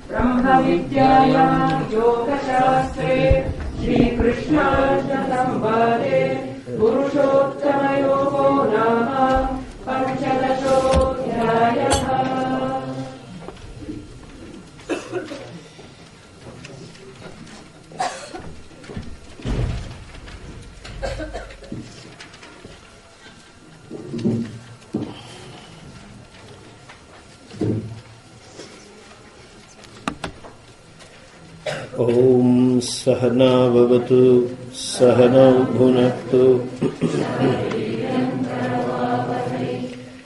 ब्रह्मविद्यायां योगशास्त्रे श्रीकृष्णार्जुनसंवादे पुरुषोत्तमयोगो नाम पञ्चदशोऽध्यायः। ॐ सहना भवतु सहनौ भुनक्तु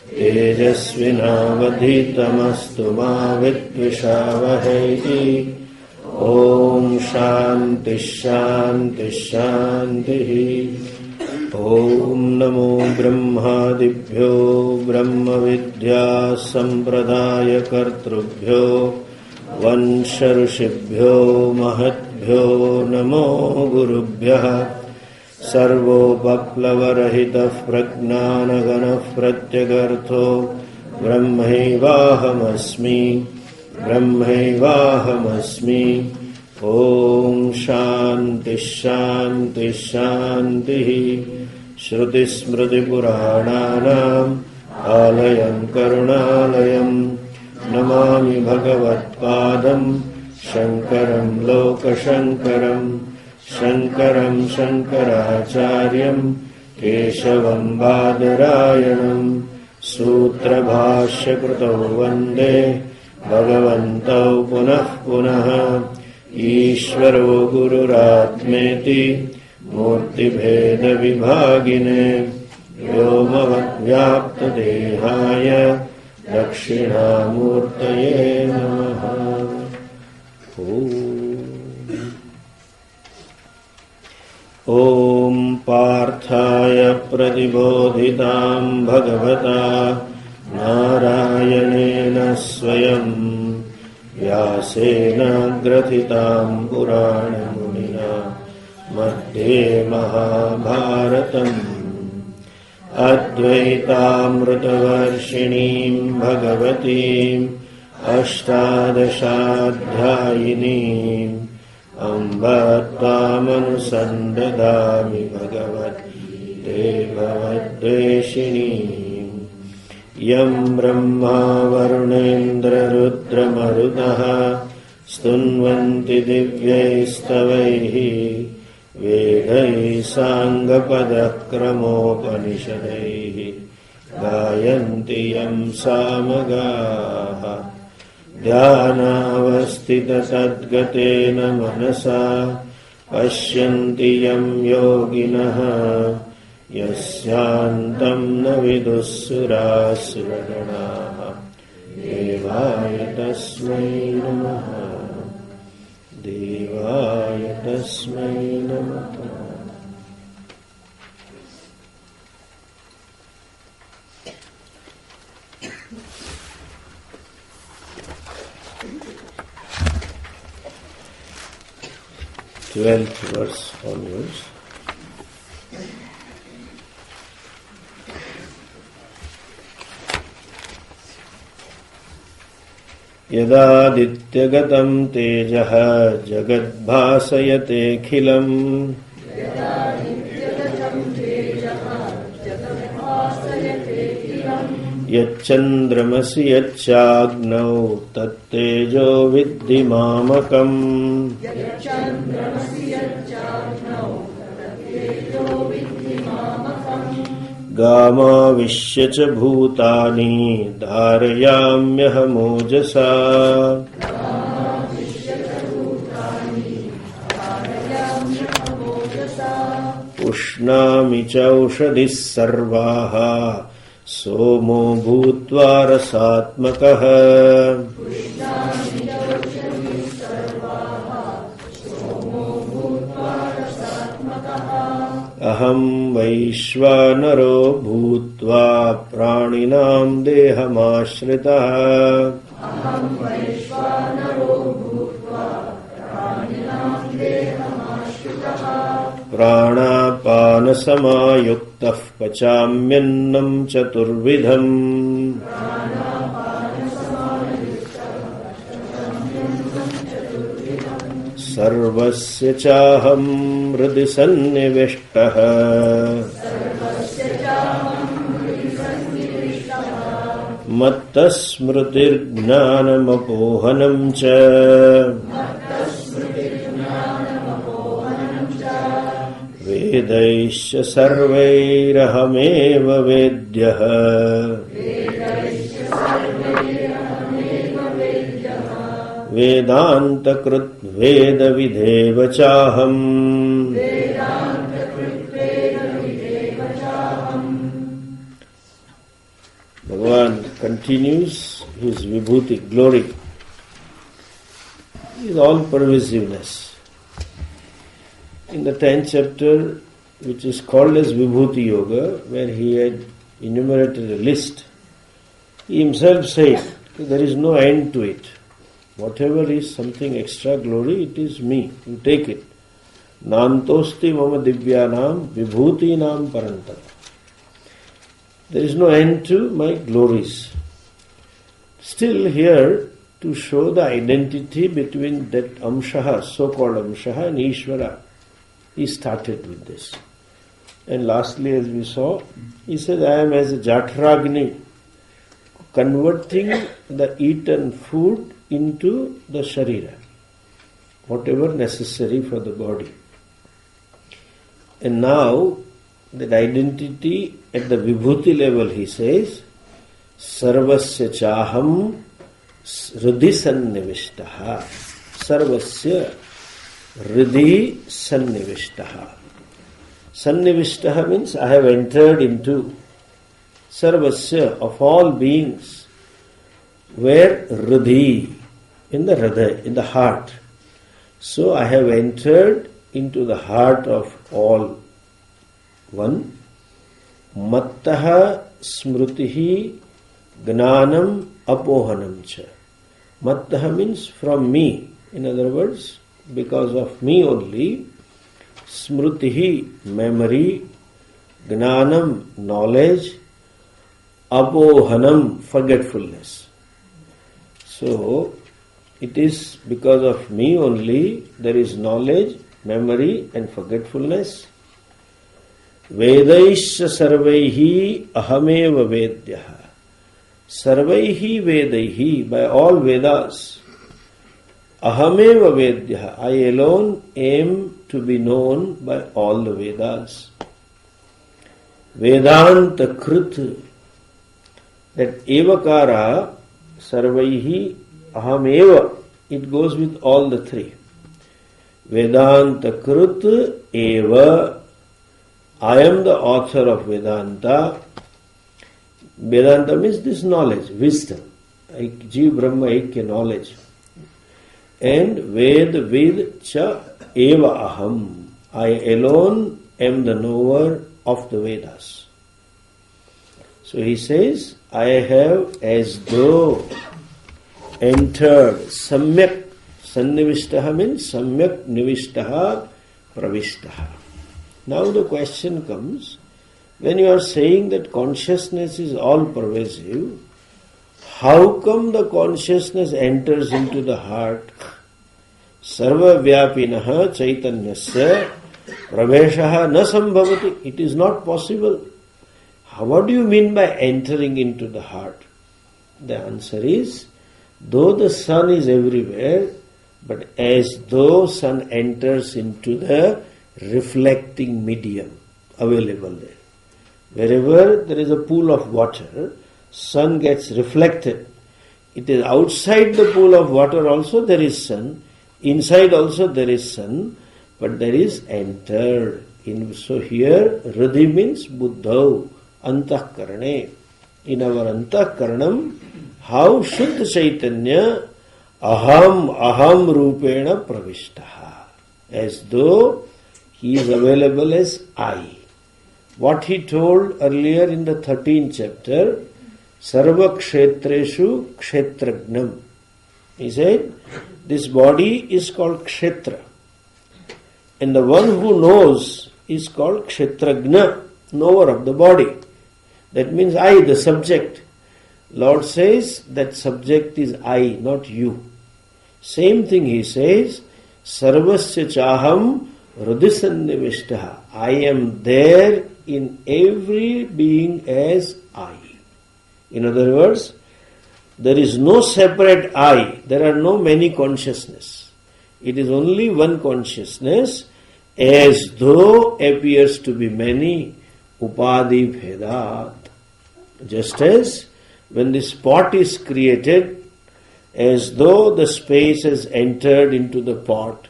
तेजस्विनावधीतमस्तु मा विद्विषावहै। ॐ शान्ति शान्ति शान्तिः। ॐ नमो ब्रह्मादिभ्यो ब्रह्मविद्या सम्प्रदायकर्तृभ्यो वंश ऋषिभ्यो महद्भ्यो नमो गुरुभ्यः। सर्वोपप्लवरहितः प्रज्ञानगणः प्रत्यगर्थो ब्रह्मैवाहमस्मि ब्रह्मैवाहमस्मि। ॐ शान्ति शान्ति शान्तिः। श्रुतिस्मृतिपुराणानाम् आलयं करुणालयम् नमामि भगवत्पादं शङ्करं लोकशङ्करं। शङ्करं शङ्कराचार्यं केशवं बादरायणं। सूत्रभाष्यकृतौ वन्दे भगवन्तौ पुनः पुनः। ईश्वरो गुरुरात्मेति मूर्तिभेदविभागिने व्योमवद्व्याप्तदेहाय दक्षिणामूर्तये नमः। ॐ पार्थाय प्रतिबोधितां भगवता नारायणेन स्वयं व्यासेन ग्रथितां पुराणमुनिना मध्ये महाभारतम्। अद्वैतामृतवर्षिणीं भगवतीम् अष्टादशाध्यायिनीम् अम्ब त्वामनुसन्दधामि भगवद्गीते भवद्वेषिणीम्। यं ब्रह्मा वरुणेन्द्ररुद्रमरुतः स्तुन्वन्ति दिव्यैस्तवैः वेदैः साङ्गपदक्रमोपनिषदैः गायन्ति यं सामगाः। ध्यानावस्थितसद्गतेन मनसा पश्यन्ति यं योगिनः यस्यान्तं न विदुःसुरासुरगणाः। देवाय तस्मै नमः देवाय तस्मै नमः। Twelfth verse onwards. यदादित्यगतं तेजः जगद्भासयतेऽखिलम् यच्चन्द्रमसि यच्चाग्नौ तत्तेजो विद्धि मामकम्। गामाविश्य च भूतानि धारयाम्यहमोजसा। पुष्णामि च औषधिः सर्वाः सोमो भूत्वा रसात्मकः। अहं वैश्वानरो भूत्वा प्राणिनां देहमाश्रितः। प्राणापानसमायुक्तः पचाम्यन्नं चतुर्विधम्। सर्वस्य चाहं हृदि सन्निविष्टः मत्तस्मृतिर्ज्ञानमपोहनं च वेदैश्च सर्वैरहमेव वेद्यः वेदान्तकृत् वेदविधेव चाहम् Bhagavan continues his vibhuti, glory, his all-pervasiveness. In the 10th chapter, which is called as Vibhuti Yoga, where he had enumerated a list, he himself said, there is no end to it. Whatever is something extra glory, it is me. You take it. Nantosti mama divyanam vibhutinam parantam. There is no end to my glories. Still here, to show the identity between that Amshaha, so-called Amshaha, and Ishvara, he started with this. And lastly, as we saw, he said, I am as a Jatragni, converting the eaten food into the Sharira, whatever necessary for the body. And now, that identity at the Vibhuti level, he says, Sarvasya chaham hridhi sannivishtaha. Sarvasya hridhi sannivishtaha. Sannivishtaha means I have entered into. Sarvasya, of all beings, where hridhi, in the hridaya, in the heart. So I have entered into the heart of all. One, mattaha smrutihi gnanam apohanam cha. Mattaha means from me. In other words, because of me only, smrutihi, memory, gnanam, knowledge, apohanam, forgetfulness. So, it is because of me only there is knowledge, memory and forgetfulness. Vedaisya sarvaihi ahameva vedyaha. Sarvaihi vedaihi, by all Vedas. Ahameva vedyaha, I alone aim to be known by all the Vedas. Vedanta krit, that evakara, sarvaihi ahameva, it goes with all the three. Vedanta krit eva, I am the author of Vedanta. Vedanta means this knowledge, wisdom. Jiv Brahma Aikya knowledge. And Ved Vid Cha Eva Aham. I alone am the knower of the Vedas. So he says, I have as though entered Samyak. Sannivishtaha means Samyak Nivishtaha Pravishtaha. Now the question comes, when you are saying that consciousness is all pervasive, how come the consciousness enters into the heart? Sarva vyapinaha chaitanyasya praveshaha na sambhavati. It is not possible. What do you mean by entering into the heart? The answer is, though the sun is everywhere, but as though sun enters into the reflecting medium available there. Wherever there is a pool of water, sun gets reflected. It is outside the pool of water also there is sun, inside also there is sun, but there is entered. So here, hridhi means buddhau, antahkarane. In our antahkaranam, how Shuddha Chaitanya aham rupena pravishtaha, as though he is available as I. What he told earlier in the 13th chapter, Sarva Kshetreshu Kshetragnam. He said, this body is called Kshetra. And the one who knows is called Kshetragna, knower of the body. That means I, the subject. Lord says that subject is I, not you. Same thing he says, Sarvasya chaham hridisannivishtaha. I am there in every being as I. In other words, there is no separate I. There are no many consciousness. It is only one consciousness, as though appears to be many. Upadi bhedat. Just as when the spot is created, as though the space has entered into the pot.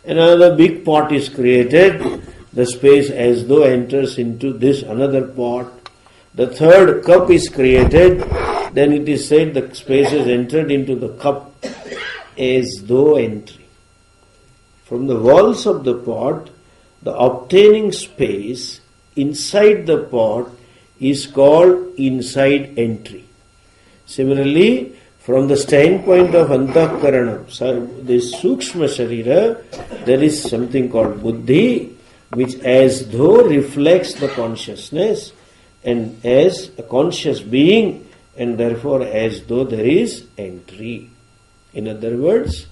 Another big pot is created, the space as though enters into this another pot. The third cup is created, then it is said the space has entered into the cup as though entry. From the walls of the pot, the obtaining space inside the pot is called inside entry. Similarly, from the standpoint of antahkarana, this sukshma sharira, there is something called buddhi, which as though reflects the consciousness and as a conscious being, and therefore as though there is entry. In other words,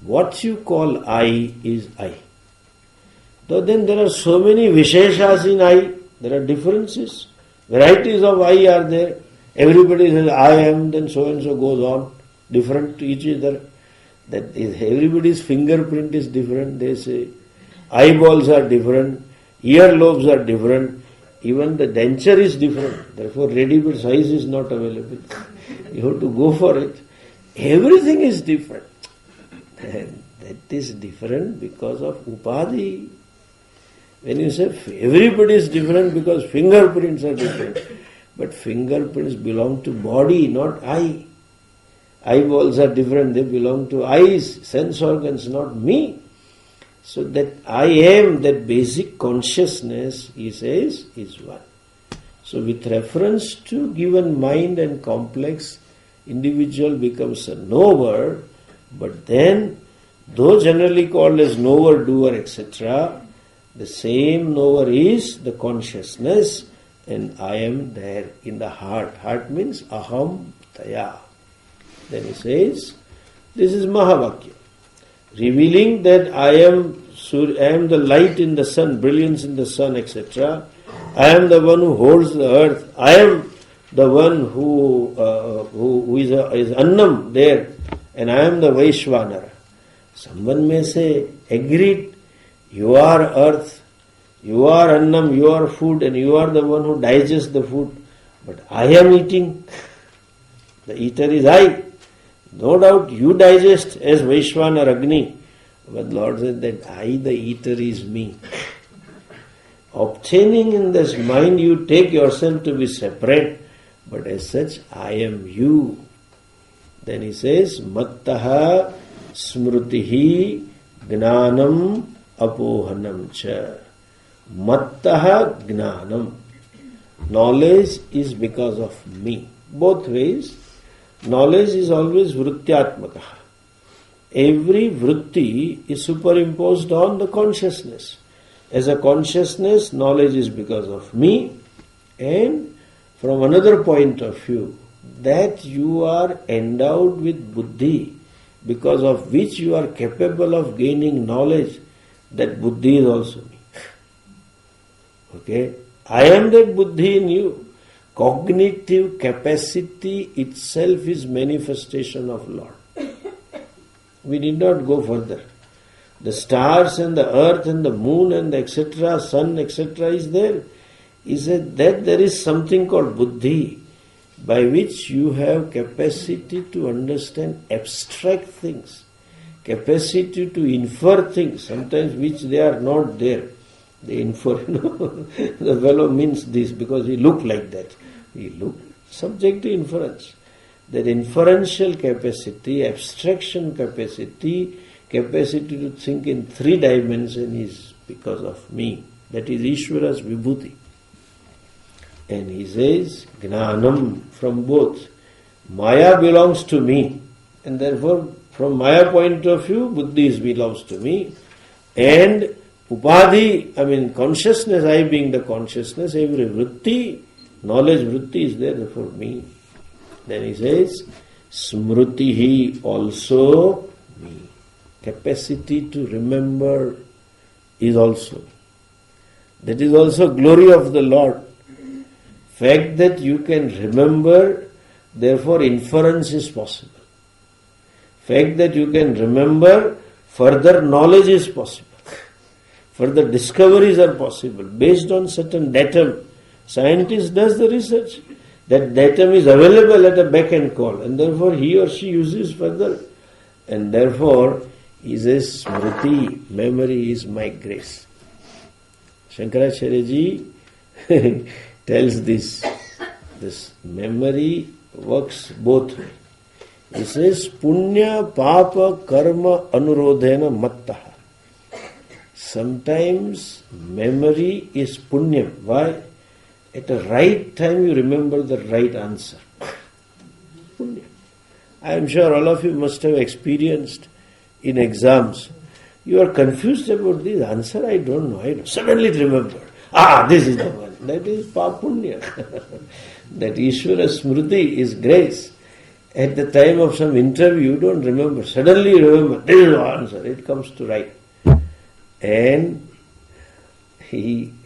what you call I is I. Though then there are so many visheshas in I, there are differences. Varieties of I are there. Everybody says I am, then so and so goes on, different to each other. That is, everybody's fingerprint is different. They say eyeballs are different, earlobes are different, even the denture is different. Therefore, ready-made size is not available. You have to go for it. Everything is different. And that is different because of upadhi. When you say everybody is different because fingerprints are different, but fingerprints belong to body, not eye. Eyeballs are different, they belong to eyes, sense organs, not me. So that I am, that basic consciousness, he says, is one. So with reference to given mind and complex, individual becomes a knower, but then, though generally called as knower, doer, etc., the same knower is the consciousness, and I am there in the heart. Heart means aham taya. Then he says, this is Mahavakya, revealing that I am the light in the sun, brilliance in the sun, etc. I am the one who holds the earth. I am the one who is Annam there, and I am the Vaishvanara. Someone may say, agreed, you are earth, you are Annam, you are food, and you are the one who digests the food. But I am eating. The eater is I. No doubt you digest as Vaishvana Agni. But Lord said that I, the eater, is me. Obtaining in this mind, you take yourself to be separate, but as such, I am you. Then he says, Mattaha smrutihi gnanam apohanam cha. Mattaha gnanam. Knowledge is because of me. Both ways. Knowledge is always vrittyatmaka. Every vritti is superimposed on the consciousness. As a consciousness, knowledge is because of me, and from another point of view, that you are endowed with buddhi, because of which you are capable of gaining knowledge, that buddhi is also me. Okay? I am that buddhi in you. Cognitive capacity itself is manifestation of Lord. We need not go further. The stars and the earth and the moon and the etc., sun, etc. is there. He said that there is something called buddhi, by which you have capacity to understand abstract things, capacity to infer things, sometimes which they are not there. They infer, the fellow means this because he looked like that. He looked subject to inference. That inferential capacity, abstraction capacity, capacity to think in 3 dimensions is because of me. That is Ishvara's vibhuti. And he says, Gnanam from both. Maya belongs to me. And therefore, from Maya point of view, buddhi belongs to me. And upadhi, consciousness, I being the consciousness, every vritti, knowledge vritti is there for me. Then he says, smrutihi also me. capacity to remember is also. That is also glory of the Lord. Fact that you can remember, therefore inference is possible. Fact that you can remember, further knowledge is possible. Further discoveries are possible based on certain datum. Scientist does the research. That datum is available at a beck and call, and therefore he or she uses further. And therefore, he says, Smriti, memory is my grace. Shankaracharya ji tells this memory works both ways. He says, Punya papa karma anurodhena mattaha. Sometimes memory is punyam. Why? At the right time you remember the right answer. Punyam. I am sure all of you must have experienced in exams. You are confused about this answer, I don't know. Suddenly remember. This is the one. That is papunya. That Ishvara Smriti is grace. At the time of some interview, you don't remember. Suddenly you remember. This is the answer. It comes to right. And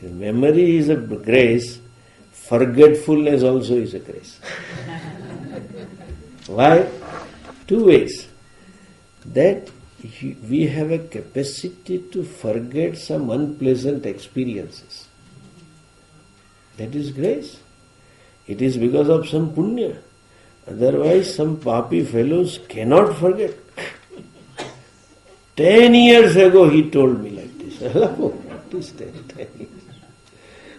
memory is a grace. Forgetfulness also is a grace. Why? Two ways. That we have a capacity to forget some unpleasant experiences. That is grace. It is because of some punya. Otherwise, some papi fellows cannot forget. 10 years ago he told me like this. What is 10 years?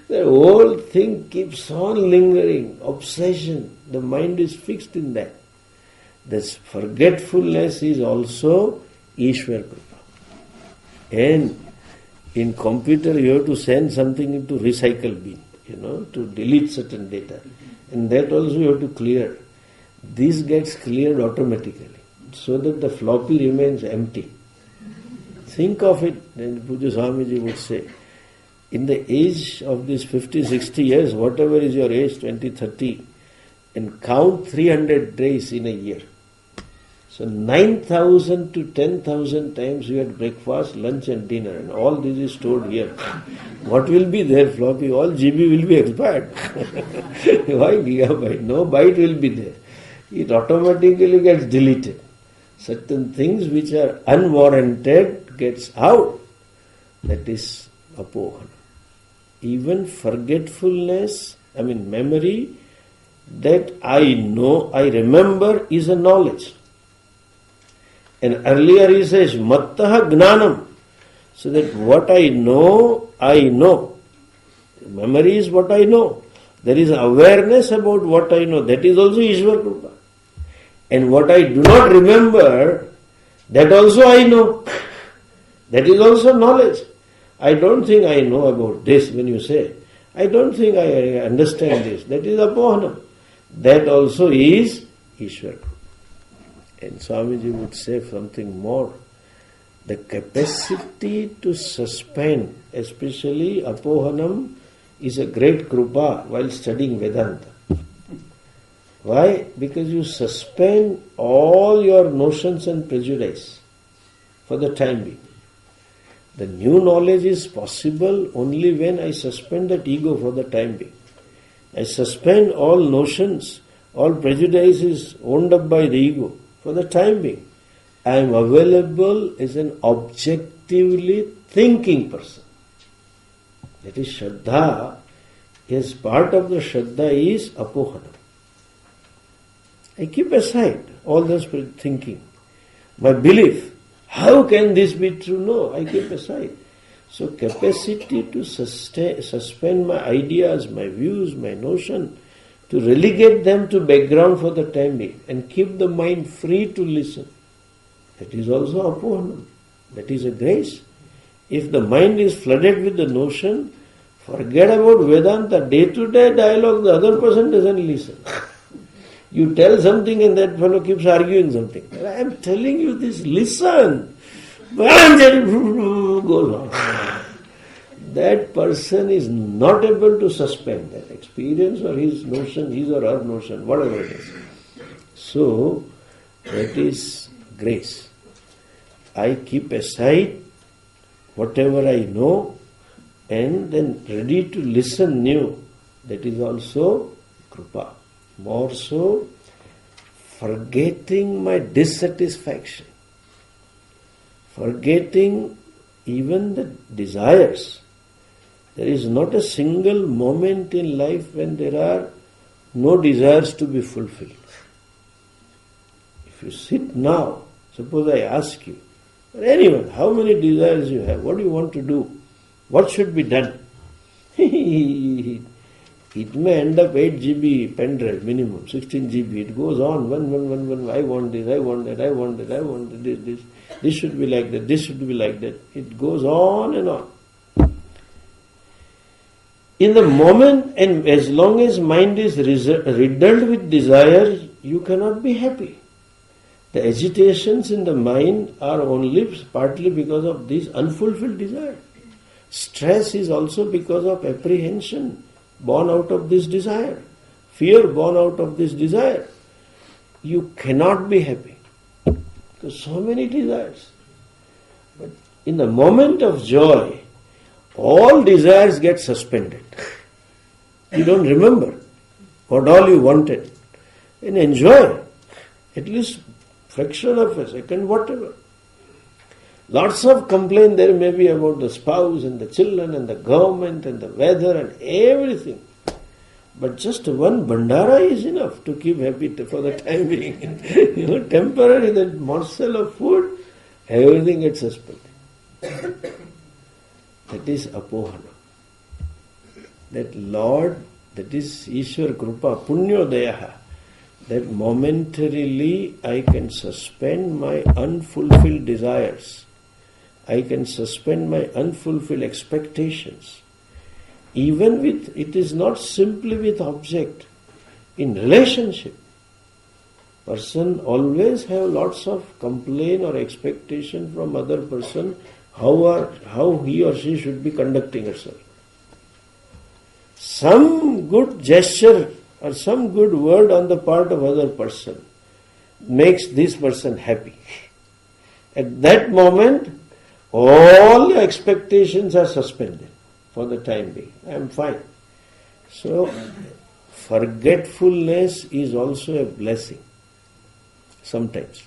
The whole thing keeps on lingering, obsession. The mind is fixed in that. This forgetfulness is also Ishwar Kripa. And in computer you have to send something into recycle bin, to delete certain data. And that also you have to clear. This gets cleared automatically so that the floppy remains empty. Think of it, and Puja Swamiji would say, in the age of these 50, 60 years, whatever is your age, 20, 30, and count 300 days in a year. So 9,000 to 10,000 times you had breakfast, lunch and dinner, and all this is stored here. What will be there, floppy? All GB will be expired. Why gigabyte? No byte will be there. It automatically gets deleted. Certain things which are unwarranted gets out. That is apohana. Even forgetfulness, memory, that I know, I remember is a knowledge. And earlier he says, mattaha gnanam. So that what I know, I know. Memory is what I know. There is awareness about what I know. That is also Ishwar Kripa. And what I do not remember, that also I know. That is also knowledge. I don't think I know about this when you say. I don't think I understand this. That is apohana. That also is Ishwar Kripa. And Swamiji would say something more. The capacity to suspend, especially apohanam, is a great krupa while studying Vedanta. Why? Because you suspend all your notions and prejudice for the time being. The new knowledge is possible only when I suspend that ego for the time being. I suspend all notions, all prejudices owned up by the ego for the time being. I am available as an objectively thinking person. That is Shraddha. As part of the Shraddha is apohana. I keep aside all those thinking. My belief, how can this be true? No, I keep aside. So capacity to suspend my ideas, my views, my notion, to relegate them to background for the time being and keep the mind free to listen. That is also apohanam. That is a grace. If the mind is flooded with the notion, forget about Vedanta. Day-to-day dialogue, the other person doesn't listen. You tell something and that fellow keeps arguing something. I am telling you this, listen. Goes on. That person is not able to suspend that experience or his notion, his or her notion, whatever it is. So, that is grace. I keep aside whatever I know and then ready to listen new. That is also Krupa. More so, forgetting my dissatisfaction, forgetting even the desires. There is not a single moment in life when there are no desires to be fulfilled. If you sit now, suppose I ask you, or anyone, how many desires you have? What do you want to do? What should be done? It may end up 8 GB pen drive minimum, 16 GB. It goes on, one. I want this, I want that, I want that, I want this. This should be like that, this should be like that. It goes on and on. In the moment, and as long as mind is riddled with desire, you cannot be happy. The agitations in the mind are only partly because of this unfulfilled desire. Stress is also because of apprehension born out of this desire. Fear born out of this desire. You cannot be happy. Because so many desires. But in the moment of joy, all desires get suspended. You don't remember what all you wanted. And enjoy at least fraction of a second, whatever. Lots of complaint there may be about the spouse and the children and the government and the weather and everything. But just one bandara is enough to keep happy for the time being. Temporary, that morsel of food, everything gets suspended. That is apohana. That Lord, that is Ishwar Krupa, Punyodayaha, that momentarily I can suspend my unfulfilled desires. I can suspend my unfulfilled expectations. Even with, it is not simply with object. In relationship, person always have lots of complaint or expectation from other person how he or she should be conducting herself. Some good gesture or some good word on the part of other person makes this person happy. At that moment, all the expectations are suspended for the time being. I am fine. So, forgetfulness is also a blessing. Sometimes.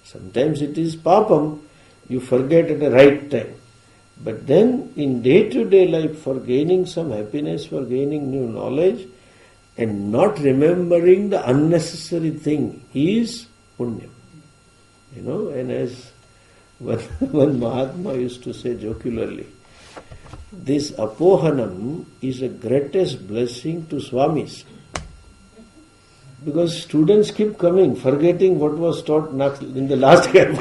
Sometimes it is papam, you forget at the right time. But then in day-to-day life, for gaining some happiness, for gaining new knowledge, and not remembering the unnecessary thing is punyam. And as one Mahatma used to say jocularly, this apohanam is the greatest blessing to swamis. Because students keep coming, forgetting what was taught in the last camp.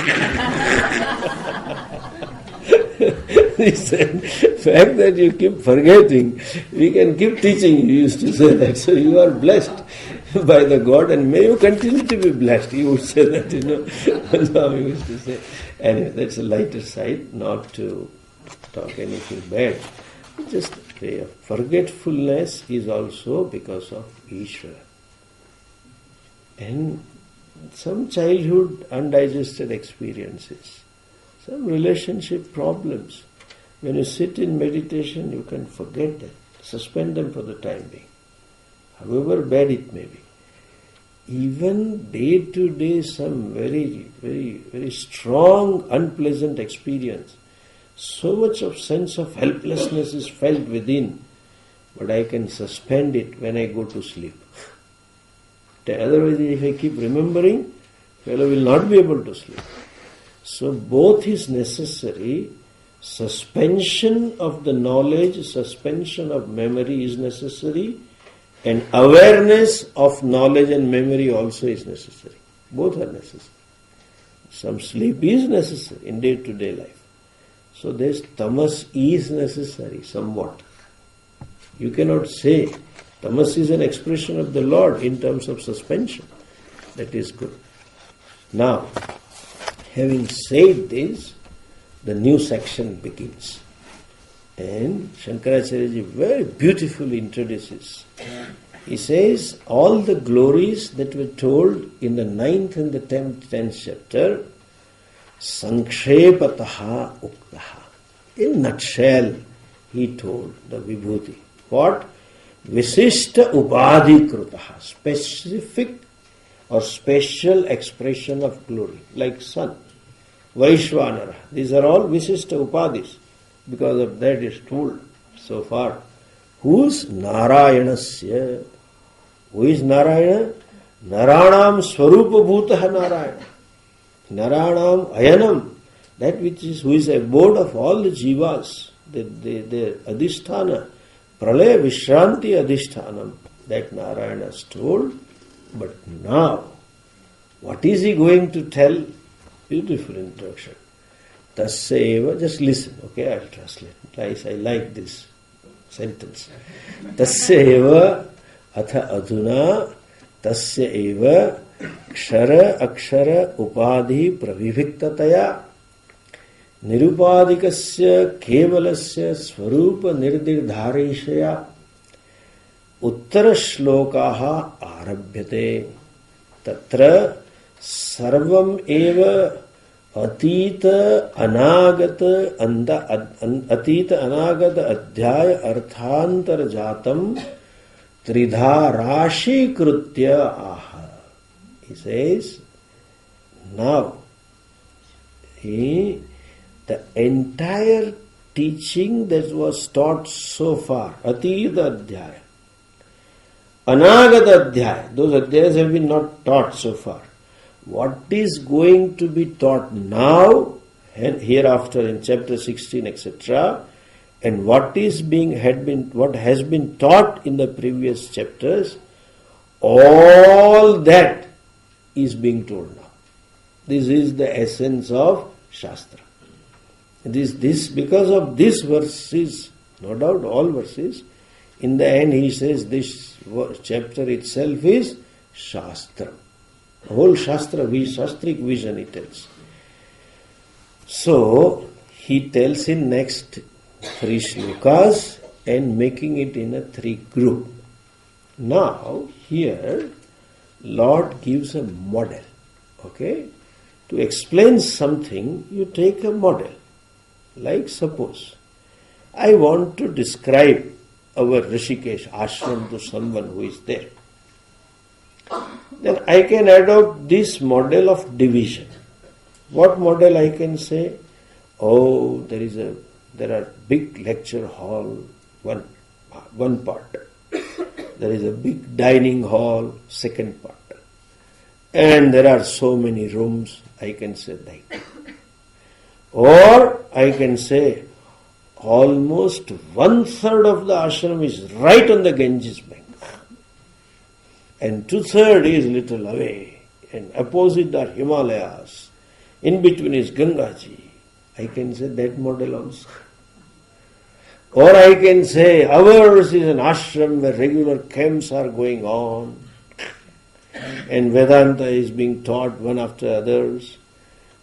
He said, fact that you keep forgetting, we can keep teaching you, used to say that. So you are blessed by the God and may you continue to be blessed. He would say that, Swami used to say. Anyway, that's a lighter side, not to talk anything bad. Just forgetfulness is also because of Ishvara. And some childhood undigested experiences, some relationship problems. When you sit in meditation, you can forget them, suspend them for the time being, however bad it may be. Even day to day, some very, very, very strong, unpleasant experience. So much of sense of helplessness is felt within, but I can suspend it when I go to sleep. Otherwise, if I keep remembering, fellow will not be able to sleep. So both is necessary. Suspension of the knowledge, suspension of memory is necessary, and awareness of knowledge and memory also is necessary. Both are necessary. Some sleep is necessary in day-to-day life. So this tamas is necessary somewhat. You cannot say tamas is an expression of the Lord in terms of suspension. That is good. Now, having said this, the new section begins. And Shankaracharya very beautifully introduces. He says, all the glories that were told in the 9th and the 10th chapter Sankshepataha uktaha. In nutshell, he told the Vibhuti. What? Visishta upadhi krutaha. Specific or special expression of glory. Like sun, Vaishvanara. These are all Visishta upadhis. Because of that is told so far. Who's Narayanasya? Who is Narayana? Naranam Swarupa Bhutaha Narayana. Naranam Ayanam. That which is, who is abode of all the jivas. The Adhisthana. Pralaya Vishranti Adhishthanam. That Narayana is told. But now, what is he going to tell? Beautiful introduction. Tasya eva, just listen, okay, I'll translate. I like this sentence. Tasya eva atha adhuna tasya eva kshara akshara upadhi praviviktataya nirupadikasya kevalasya swarupa nirdirdharishaya uttara shlokaha arabhyate tatra sarvam eva atita anagata adhyaya arthantar jatam tridha rashi krutya aha. He says, now the entire teaching that was taught so far, atita adhyaya, anagata adhyaya, those adhyayas have been not taught so far. What is going to be taught now and hereafter in chapter 16, etc., and what has been taught in the previous chapters, all that is being told now. This is the essence of Shastra. This because of these verses, no doubt all verses, in the end he says this chapter itself is Shastra. The whole Shastric vision he tells. So, he tells in next 3 shlokas and making it in a 3 group. Now, here, Lord gives a model. Okay? To explain something, you take a model. Like suppose, I want to describe our Rishikesh ashram to someone who is there. Then I can adopt this model of division. What model I can say? Oh, there are big lecture hall, one part. There is a big dining hall, second part. And there are so many rooms, I can say that. Or I can say almost 1/3 of the ashram is right on the Ganges bank. And 2/3 is little away, and opposite are Himalayas. In between is Gangaji. I can say that model also. Or I can say ours is an ashram where regular camps are going on, and Vedanta is being taught one after others.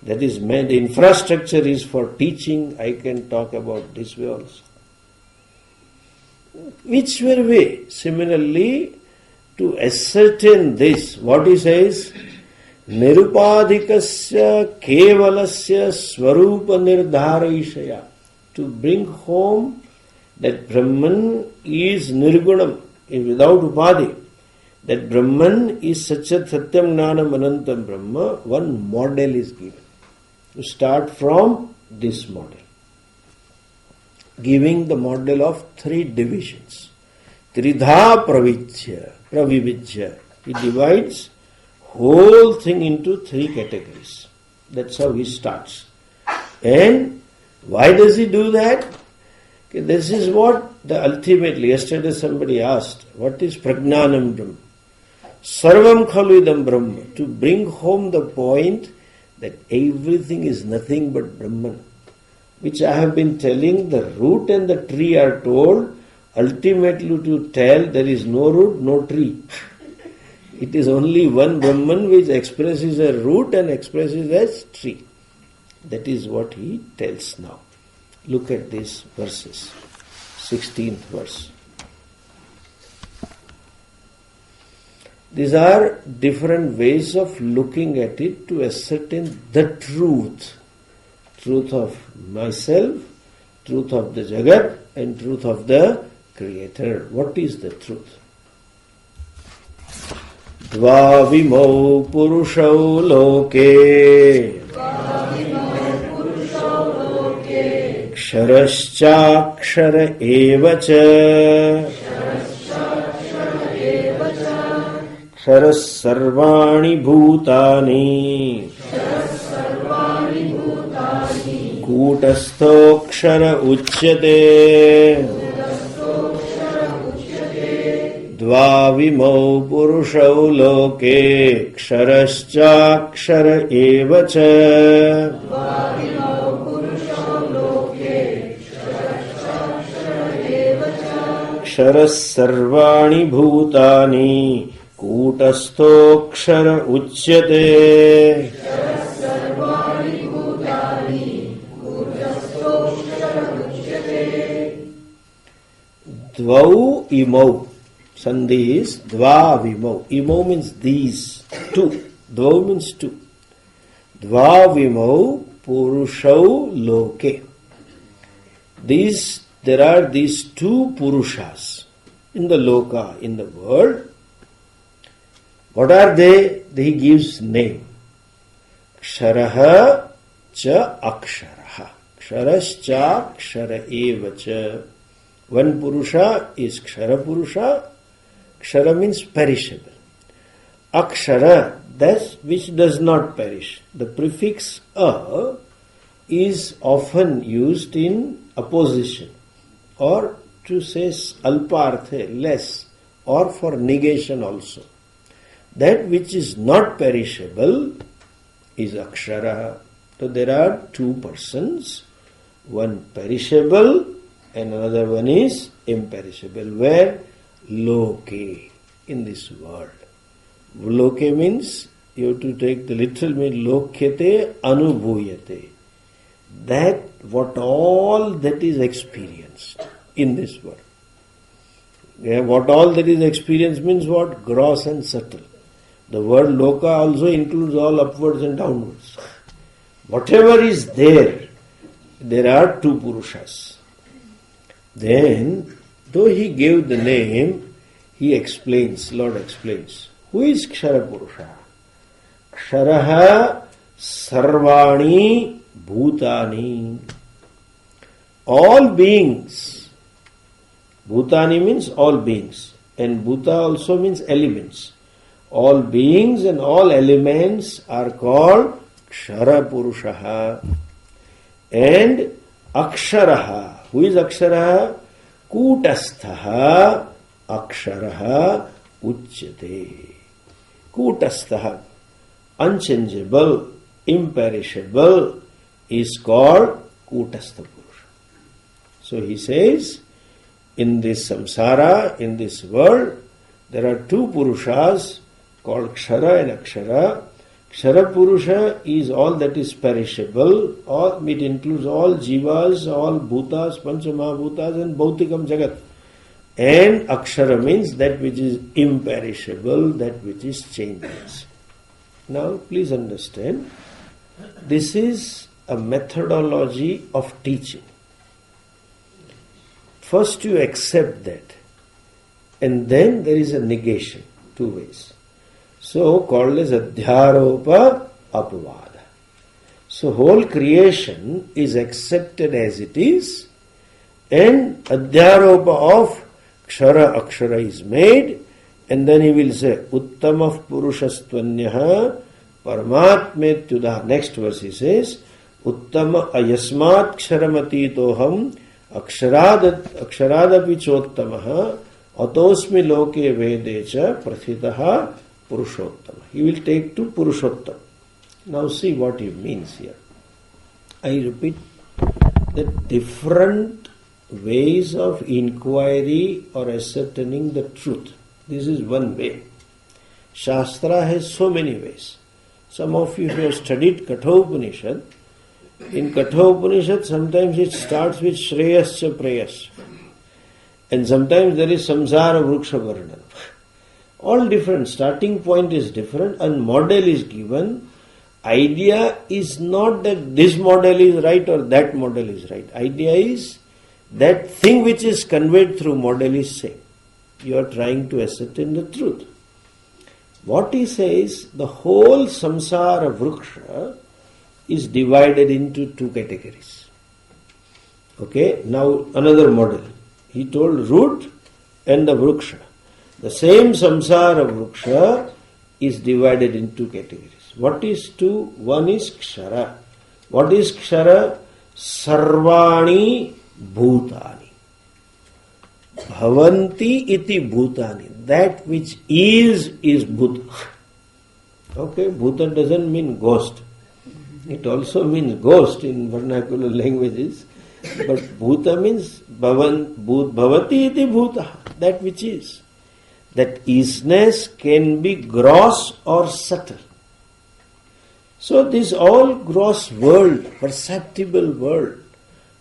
That is meant, the infrastructure is for teaching. I can talk about this way also. Whichever way, similarly, to ascertain this, what he says, nirupadikasya kevalasya swarupa nirdharishaya, to bring home that Brahman is nirgunam, without upadhi, that Brahman is Sachat Satyam Gnanam Anantam Brahma, one model is given. To start from this model, giving the model of 3 divisions. Tridha pravivijya. He divides whole thing into 3 categories. That's how he starts. And why does he do that? Okay, this is what ultimately, yesterday somebody asked, what is Prajnanam Brahma? Sarvam khalu idam Brahma. To bring home the point that everything is nothing but Brahman. Which I have been telling, the root and the tree are told, ultimately to tell there is no root, no tree. It is only one Brahman which expresses a root and expresses as tree. That is what he tells now. Look at these verses. 16th verse. These are different ways of looking at it to ascertain the truth. truth of myself, truth of the Jagat, and truth of the Creator. What is the truth? Dvavimau purushau loke ksharascha evacha ksharas sarvani bhutani kutastho uchyate Dvavimau purushau loke ksharascha evacha ksharas sarvani bhutani kutastho uchyate Dvau imau. Sandhi is dvavimau. Imau means these two. Dvau means two. Dvavimau purushau loke. There are these two purushas in the loka, in the world. What are they? He gives name. Ksharaha cha aksharaha. Ksharascha kshara evacha. One purusha is kshara purusha. Kshara means perishable. Akshara, that which does not perish. The prefix a is often used in opposition, or to say alparthe, less, or for negation also. That which is not perishable is akshara. So there are two persons, one perishable and another one is imperishable. Where? Loke, in this world. Loke means, you have to take the literal meaning, lokyate anubhuyate. That what all that is experienced in this world. Yeah, what all that is experienced means what? Gross and subtle. The word loka also includes all upwards and downwards. Whatever is there, there are two purushas. Then, though he gave the name, he explains, Lord explains. Who is Kshara Purusha? Ksharaha sarvani bhutani. All beings. Bhutani means all beings. And bhuta also means elements. All beings and all elements are called Kshara Purushaha. And Aksharaha. Who is Aksharaha? Kutasthaha Aksharaha Uchyate. Kutasthaha, unchangeable, imperishable, is called Kutastha Purusha. So he says, in this samsara, in this world, there are two Purushas called Kshara and Akshara. Kshara Purusha is all that is perishable, it includes all jivas, all bhutas, panchamahabhutas and bhautikam jagat. And Akshara means that which is imperishable, that which is changeless. Now please understand, this is a methodology of teaching. First you accept that, and then there is a negation, two ways. So called as Adhyaropa Apavada. So whole creation is accepted as it is, and Adhyaropa of Kshara Akshara is made, and then he will say Uttamah Purushastvanyaha Paramatmetyuda. Next verse he says Uttama Ayasmat Ksharamati Aksharapi Chottamaha Atosmi Loke Vedecha Prathitaha Purushottama. He will take to Purushottam. Now see what he means here. I repeat that different ways of inquiry or ascertaining the truth. This is one way. Shastra has so many ways. Some of you who have studied Kathopanishad, in Kathopanishad sometimes it starts with Shreyascha Prayascha, and sometimes there is Samsara Vruksha Varnana. All different, starting point is different, and model is given, idea is not that this model is right or that model is right. Idea is that thing which is conveyed through model is same. You are trying to ascertain the truth. What he says, the whole samsara vriksha is divided into two categories. Okay, now another model. He told root and the vriksha. The same samsara vriksha is divided into two categories. What is two? One is kshara. What is kshara? Sarvani bhutani. Bhavanti iti bhutani. That which is bhuta. Okay, bhuta doesn't mean ghost. It also means ghost in vernacular languages. But bhuta means bhavati iti bhuta. That which is. That isness can be gross or subtle. So this all gross world, perceptible world,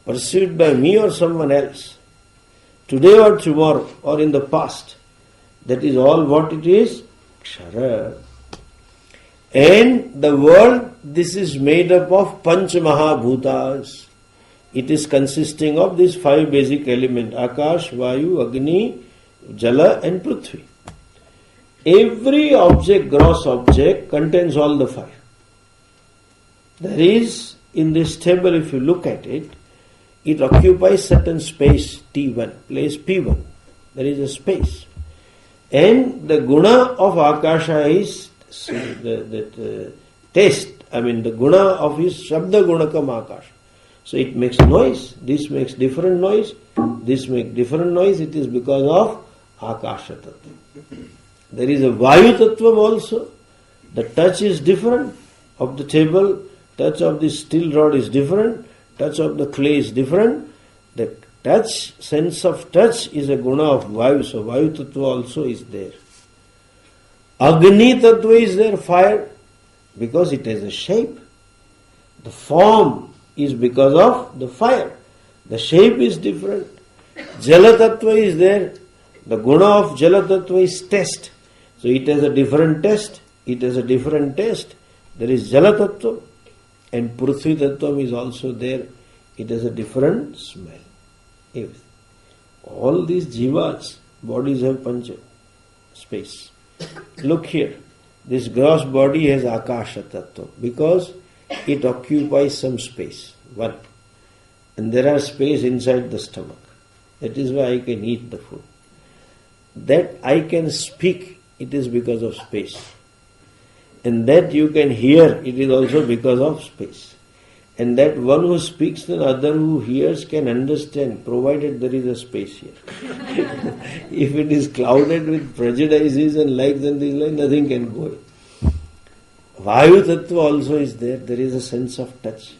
perceived by me or someone else, today or tomorrow or in the past, that is all what it is, kshara. And the world, this is made up of panch mahabhutas. It is consisting of these five basic elements, Akash, Vayu, Agni, Jala and Prithvi. Every object, gross object, contains all the five. There is, in this table, if you look at it, it occupies certain space, T1, place P1. There is a space. And the guna of Akasha is the taste. The guna of his Shabda Gunakam Akasha. So it makes noise. This makes different noise. This makes different noise. It is because of Akasha Tattva. There is a Vayu Tattva also. The touch is different of the table. Touch of the steel rod is different. Touch of the clay is different. The touch, sense of touch is a guna of Vayu. So Vayu Tattva also is there. Agni Tattva is there, fire, because it has a shape. The form is because of the fire. The shape is different. Jala Tattva is there. The guna of Jala Tattva is taste. So it has a different taste. It has a different taste. There is Jala Tattva. And Prithvi Tattva is also there. It has a different smell. If all these jivas, bodies have pancha, space. Look here. This gross body has Akasha Tattva because it occupies some space. One. And there are space inside the stomach. That is why I can eat the food. That I can speak, it is because of space. And that you can hear, it is also because of space. And that one who speaks, the other who hears can understand, provided there is a space here. If it is clouded with prejudices and likes and dislikes, nothing can go in. Vayu Tattva also is there. There is a sense of touch.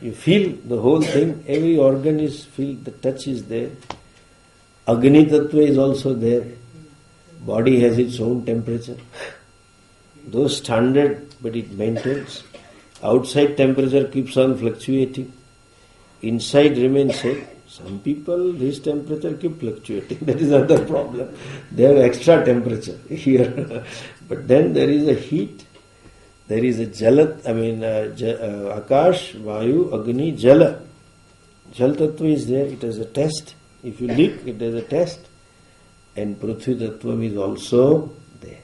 You feel the whole thing, every organ is feel, the touch is there. Agni Tattva is also there. Body has its own temperature. Though standard, but it maintains. Outside temperature keeps on fluctuating. Inside remains same. Some people, this temperature keep fluctuating. That is another problem. They have extra temperature here. But then there is a heat. There is a Jalat, Akash, Vayu, Agni, Jala. Jal Tattva is there. It has a test. If you lick, it has a test. And Prithvi Tattva is also there.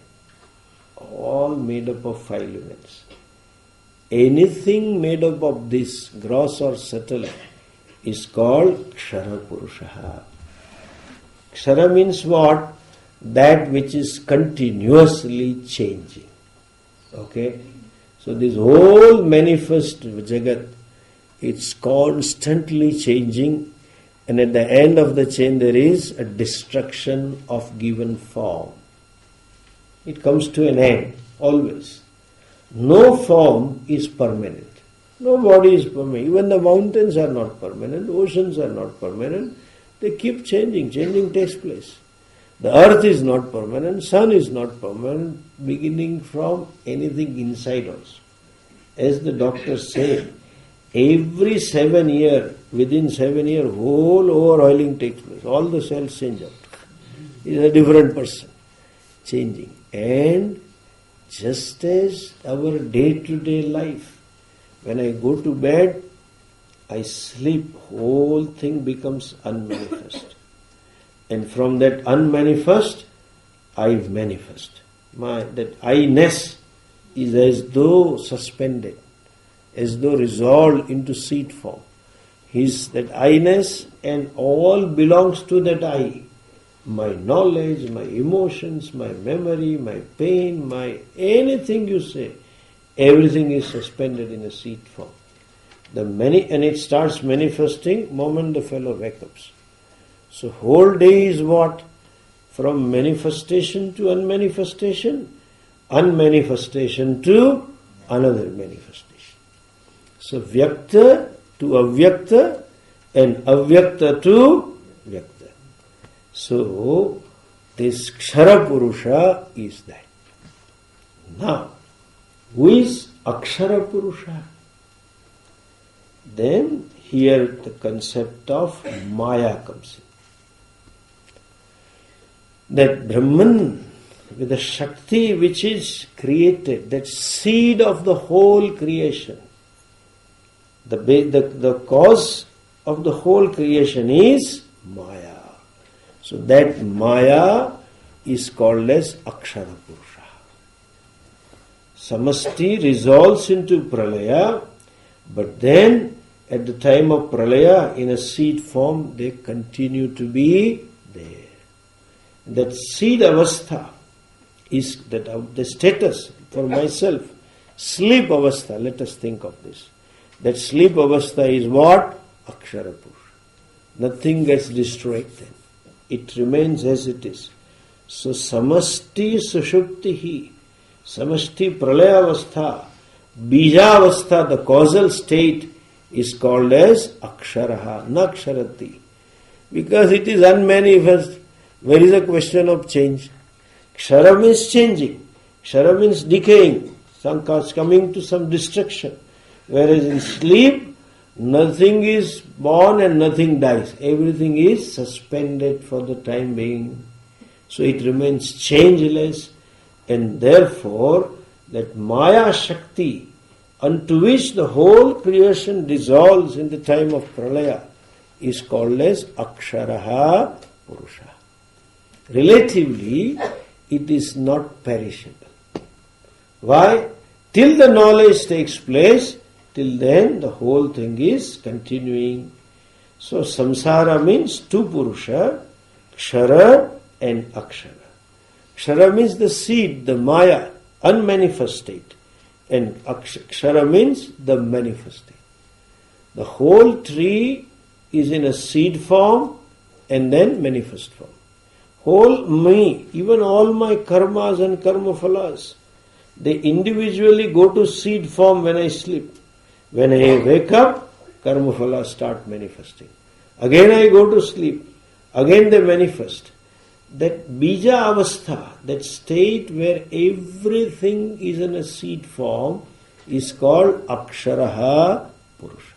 All made up of five elements. Anything made up of this, gross or subtle, is called Kshara Purusha. Kshara means what? That which is continuously changing. Okay? So this whole manifest Jagat, it's constantly changing, and at the end of the chain there is a destruction of given form. It comes to an end, always. No form is permanent. No body is permanent. Even the mountains are not permanent. Oceans are not permanent. They keep changing. Changing takes place. The earth is not permanent. Sun is not permanent. Beginning from anything inside also. As the doctors say, every 7 years, within 7 years, whole overhauling takes place. All the cells change out. He is a different person. Changing. And Just as our day-to-day life, when I go to bed, I sleep, whole thing becomes unmanifest. And from that unmanifest, I manifest. That I-ness is as though suspended, as though resolved into seed form. That I-ness and all belongs to that I. My knowledge, my emotions, my memory, my pain, my anything you say, everything is suspended in a seed form. And it starts manifesting moment the fellow wakes up. So whole day is what? From manifestation to unmanifestation, unmanifestation to another manifestation. So vyakta to avyakta and avyakta to vyakta. So this Kshara Purusha is that. Now, who is Akshara Purusha? Then here the concept of Maya comes in. That Brahman with the Shakti which is created, that seed of the whole creation, the cause of the whole creation is Maya. So that Maya is called as Akshara Purusha. Samasti resolves into Pralaya, but then at the time of Pralaya, in a seed form, they continue to be there. That seed avastha is the status for myself. Sleep avastha, let us think of this. That sleep avastha is what? Akshara Purusha. Nothing gets destroyed then. It remains as it is. So samasti sushuptihi, samasti pralaya avastha, bija avastha, the causal state is called as aksharaha, naksharati. Because it is unmanifest, where is a question of change? Kshara means changing. Kshara means decaying, coming to some destruction. Whereas in sleep, nothing is born and nothing dies. Everything is suspended for the time being. So it remains changeless, and therefore that Maya Shakti, unto which the whole creation dissolves in the time of Pralaya, is called as Aksharaha Purusha. Relatively, it is not perishable. Why? Till the knowledge takes place, till then the whole thing is continuing. So samsara means two Purusha, Kshara and Akshara. Kshara means the seed, the Maya, unmanifest state. And Kshara means the manifest state. The whole tree is in a seed form and then manifest form. Whole me, even all my karmas and karma phalas, they individually go to seed form when I sleep. When I wake up, karma phalas start manifesting. Again I go to sleep. Again they manifest. That bija avastha, that state where everything is in a seed form, is called Aksharaha Purusha.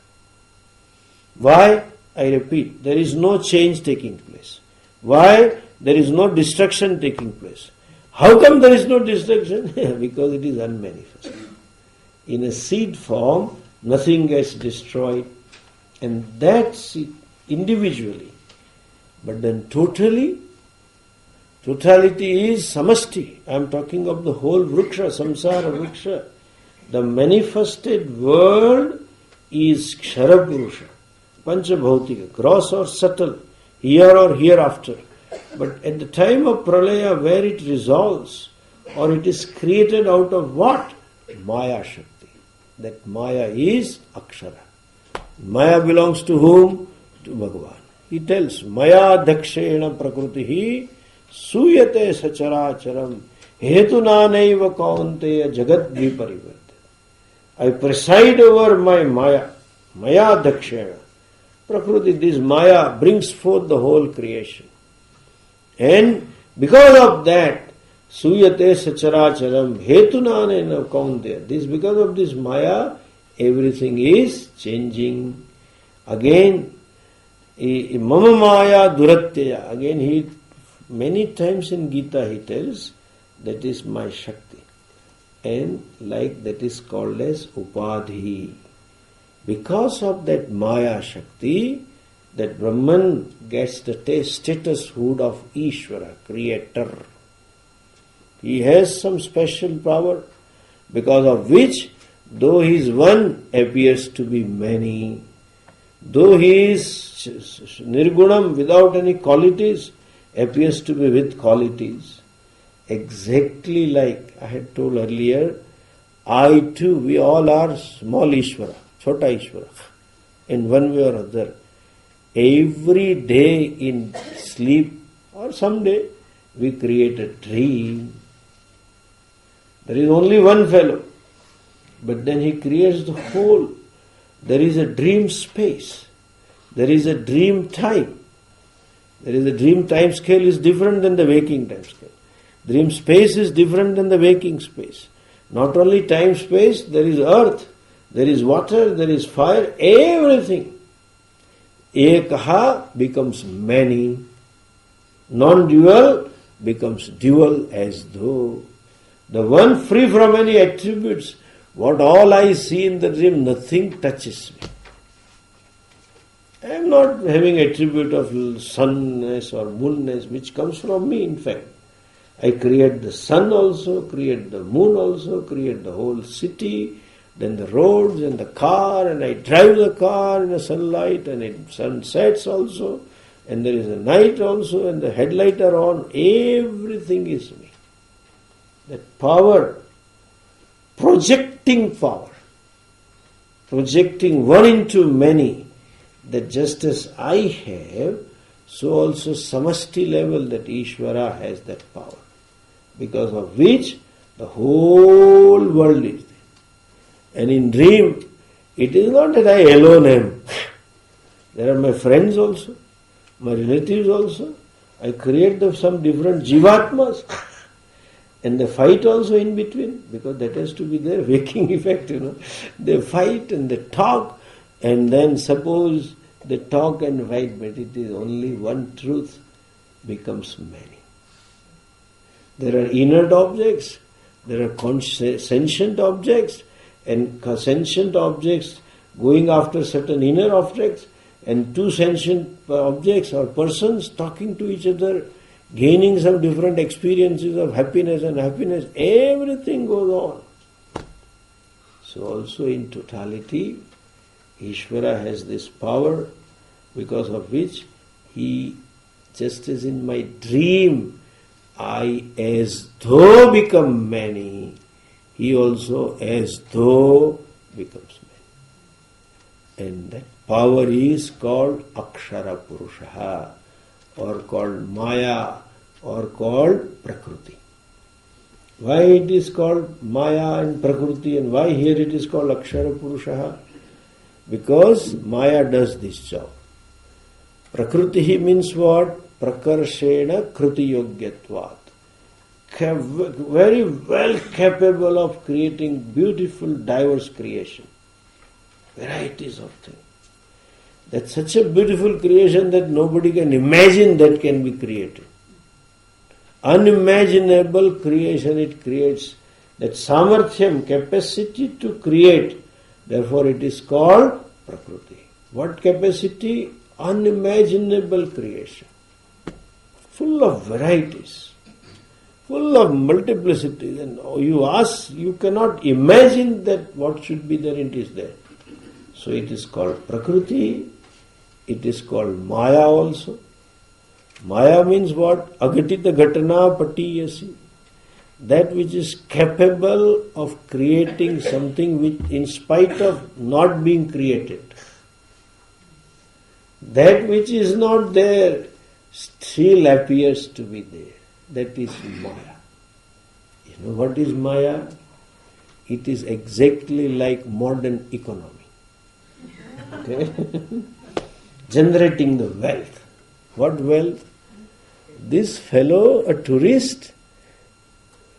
Why? I repeat, there is no change taking place. Why? There is no destruction taking place. How come there is no destruction? Because it is unmanifest. In a seed form, nothing gets destroyed, and that's it individually. But then totality is samasti. I am talking of the whole vriksha, samsara vriksha. The manifested world is Kshara Purusha, Panchabhautika, gross or subtle, here or hereafter. But at the time of Pralaya, where it resolves, or it is created out of what? Maya Shakti. That Maya is Akshara. Maya belongs to whom? To Bhagavan. He tells, Maya dakshena prakrutihi suyate sacharacharam hetunanaiva kaunteya jagat viparivartate. I preside over my Maya. Maya dakshena. Prakriti, this Maya brings forth the whole creation. And because of that, suyate sacharacharam hetunanaiva kaunteya. This, because of this Maya, everything is changing. Again, Mama Maya Duratya. Again, he many times in Gita he tells, that is my Shakti. and like that is called as Upadhi. Because of that Maya Shakti, that Brahman gets the statushood of Ishvara, creator. He has some special power, because of which, though he is one, appears to be many. Though he is Nirgunam, without any qualities, appears to be with qualities. Exactly like I had told earlier, I too, we all are small Ishvara, Chota Ishvara, in one way or other. Every day in sleep or someday we create a dream. There is only one fellow, but then he creates the whole. There is a dream space. There is a dream time. There is a dream time scale is different than the waking time scale. Dream space is different than the waking space. Not only time space, there is earth, there is water, there is fire, everything. Ekaha becomes many. Non-dual becomes dual, as though. The one free from any attributes, what all I see in the dream, nothing touches me. I am not having attribute of sunness or moonness which comes from me, in fact. I create the sun also, create the moon also, create the whole city, then the roads and the car, and I drive the car in the sunlight, and it sun sets also, and there is a night also, and the headlight are on. Everything is me. That power, projecting power, projecting one into many, that just as I have, so also samasti level that Ishvara has that power, because of which the whole world is there. And in dream, it is not that I alone am. There are my friends also, my relatives also. I create some different jivatmas. And they fight also in between, because that has to be their waking effect, They fight and they talk, and then suppose they talk and fight, but it is only one truth becomes many. There are inert objects, there are sentient objects, and sentient objects going after certain inner objects, and two sentient objects or persons talking to each other, gaining some different experiences of happiness and happiness, everything goes on. So also in totality, Ishvara has this power, because of which he, just as in my dream, I as though become many, he also as though becomes many. And that power is called Akshara Purusha, or called Maya, or called Prakriti. Why it is called Maya and Prakriti, and why here it is called Akshara Purusha? Because Maya does this job. Prakriti means what? Prakarshena Kriti Yogyatvat. Very well capable of creating beautiful, diverse creation. Varieties of things. That's such a beautiful creation that nobody can imagine that can be created. Unimaginable creation it creates. That samarthyam, capacity to create. Therefore it is called Prakriti. What capacity? Unimaginable creation. Full of varieties. Full of multiplicities. And you ask, you cannot imagine that what should be there, it is there. So it is called Prakriti. It is called Maya also. Maya means what? Agatita Ghatana Patiyasi. That which is capable of creating something which, in spite of not being created, that which is not there still appears to be there. That is Maya. You know what is Maya? It is exactly like modern economy. Okay? Generating the wealth. What wealth? This fellow, a tourist,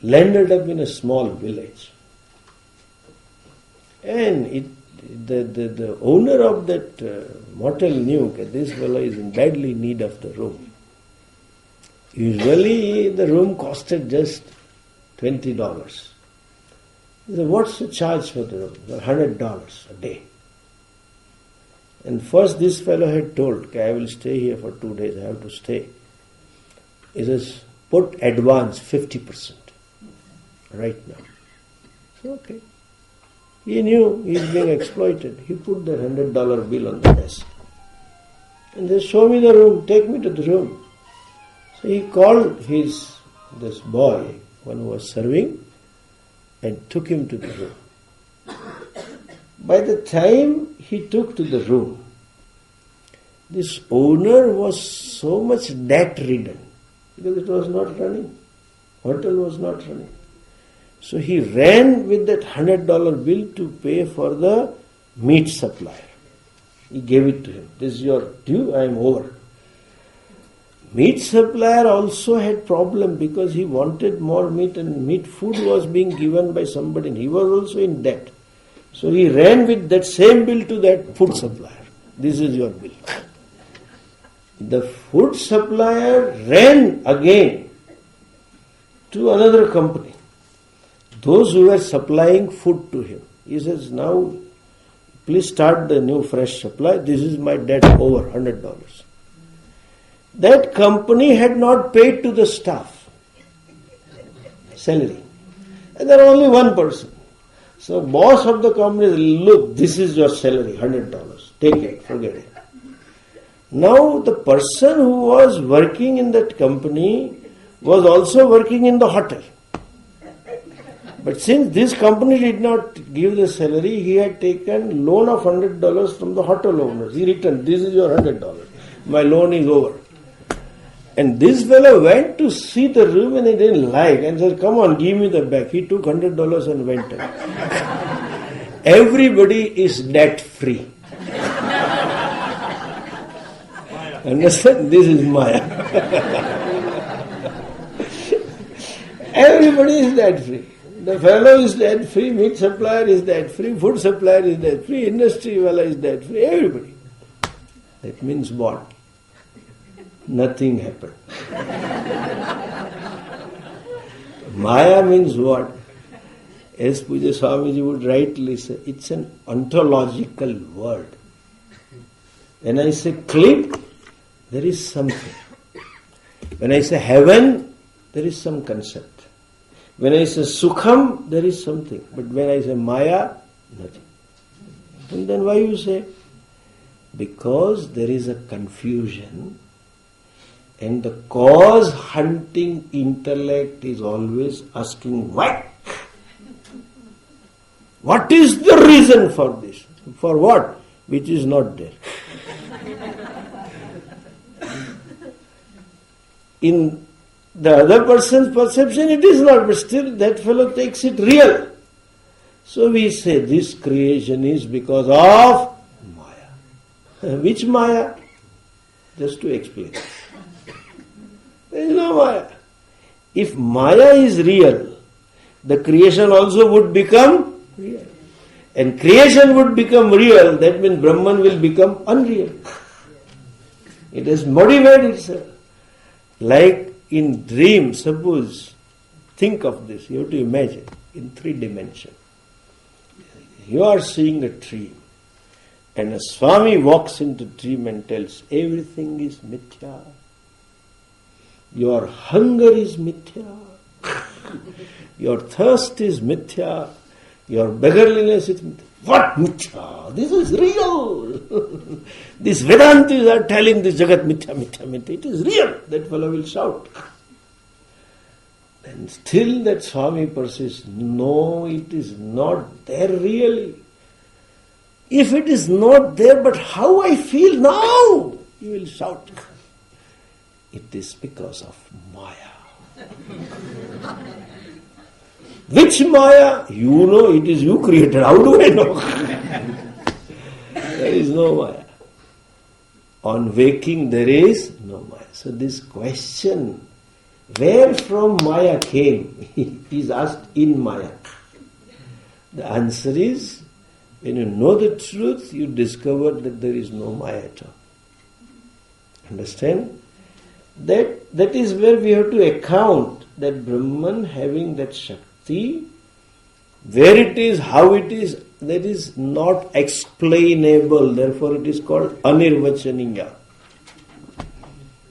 landed up in a small village. And the owner of that motel knew that this fellow is in badly need of the room. Usually the room costed just $20. He said, what's the charge for the room? $100 a day. And first this fellow had told, okay, I will stay here for 2 days, I have to stay. He says, put advance 50% right now. So okay. He knew he is being exploited. He put the $100 bill on the desk. And said, show me the room, take me to the room. So he called this boy, one who was serving, and took him to the room. By the time he took to the room, this owner was so much debt-ridden because it was not running. Hotel was not running. So he ran with that $100 bill to pay for the meat supplier. He gave it to him. This is your due, I am over. Meat supplier also had problem because he wanted more meat and meat food was being given by somebody and he was also in debt. So he ran with that same bill to that food supplier. This is your bill. The food supplier ran again to another company. Those who were supplying food to him. He says, now please start the new fresh supply. This is my debt over $100. That company had not paid to the staff salary. And there was only one person. So boss of the company said, look, this is your salary, $100. Take it, forget it. Now the person who was working in that company was also working in the hotel. But since this company did not give the salary, he had taken loan of $100 from the hotel owners. He returned, this is your $100. My loan is over. And this fellow went to see the room and he didn't like and said, come on, give me the bag. He took $100 and went away. Everybody is debt free. Understand? This is Maya. Everybody is debt free. The fellow is debt free, meat supplier is debt free, food supplier is debt free, industry wala is debt free, everybody. That means what? Nothing happened. Maya means what? As Puja Swamiji would rightly say, it's an ontological word. When I say click, there is something. When I say heaven, there is some concept. When I say Sukham, there is something. But when I say Maya, nothing. And then why you say? Because there is a confusion and the cause hunting intellect is always asking why. What is the reason for this? For what? Which is not there. In the other person's perception, it is not, but still that fellow takes it real. So we say this creation is because of Maya. Which Maya? Just to explain. There is no Maya. If Maya is real, the creation also would become real. And creation would become real, that means Brahman will become unreal. It has modified itself. Like in dream, suppose, think of this, you have to imagine, in 3 dimensions. You are seeing a dream, and a Swami walks into the dream and tells, everything is mithya. Your hunger is mithya. Your thirst is mithya. Your beggarliness is mithya. What mithya? This is real. These Vedantis are telling this Jagat mithya, mithya, mithya. It is real. That fellow will shout. And still that Swami persists, no, it is not there really. If it is not there, but how I feel now, you will shout. It is because of Maya. Which Maya? You know, it is you created. How do I know? There is no Maya. On waking, there is no Maya. So this question, where from Maya came, is asked in Maya. The answer is, when you know the truth, you discover that there is no Maya at all. Understand? That is where we have to account that Brahman having that Shakti Where it is, how it is, that is not explainable. Therefore it is called anirvachaniya.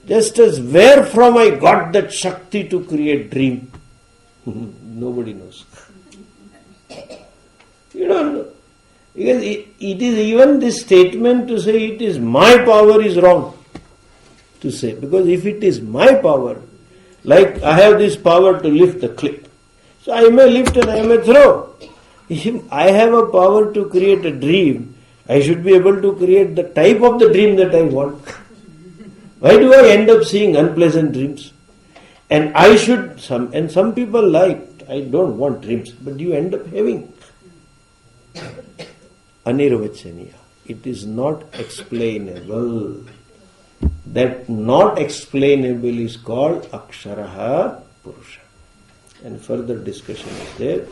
Just as where from I got that Shakti to create dream, nobody knows. You don't know. Because it is even this statement to say it is my power is wrong to say. Because if it is my power, like I have this power to lift the cliff. So I may lift and I may throw. If I have a power to create a dream, I should be able to create the type of the dream that I want. Why do I end up seeing unpleasant dreams? And some people like, I don't want dreams, but you end up having. Anirvachaniya. It is not explainable. That not explainable is called Aksharaha Purusha. And further discussion is there.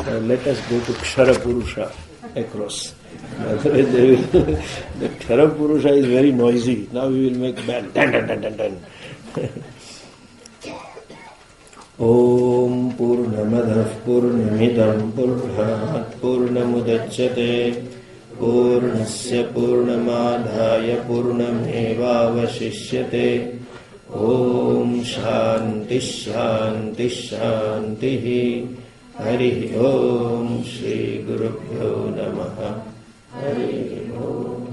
Now let us go to Kshara Purusha across. Otherwise the Kshara Purusha is very noisy. Now we will make band. Dun, dun, dun, dun, dun. Om Purnamadah Purnamidam Purnat Purnamudachyate Purnasya Purnamadhaya Purnamevavashishyate Om Shanti Shanti Shanti Hari Om Shri Gurubhyo Namaha Hari Om